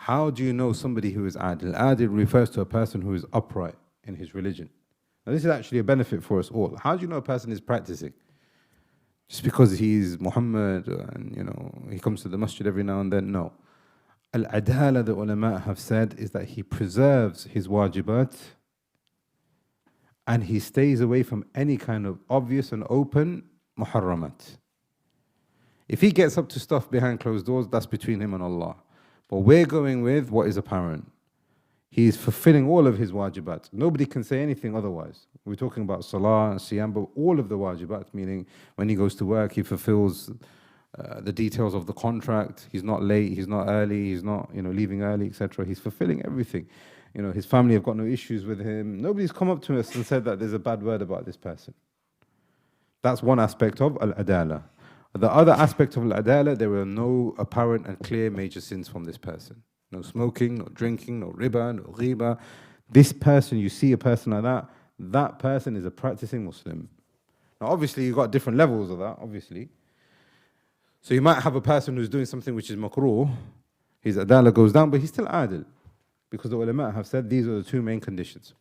How do you know somebody who is adil? Adil refers to a person who is upright in his religion. Now this is actually a benefit for us all. How do you know a person is practicing? Just because he's Muhammad and he comes to the masjid every now and then? No. Al-adala, the ulama have said, is that he preserves his wajibat and he stays away from any kind of obvious and open muharramat. If he gets up to stuff behind closed doors, that's between him and Allah. But we're going with what is apparent. He's fulfilling all of his wajibat. Nobody can say anything otherwise. We're talking about salah and siyam, but all of the wajibat, meaning when he goes to work, he fulfills the details of the contract. He's not late, he's not early, he's not leaving early, etc. He's fulfilling everything. His family have got no issues with him. Nobody's come up to us and said that there's a bad word about this person. That's one aspect of al-adala. The other aspect of al-adala, there were no apparent and clear major sins from this person. No smoking, no drinking, no riba, no ghiba. This person, you see a person like that, that person is a practicing Muslim. Now obviously you've got different levels of that, obviously. So you might have a person who's doing something which is makruh, his adala goes down, but he's still adil. Because the ulama have said these are the two main conditions.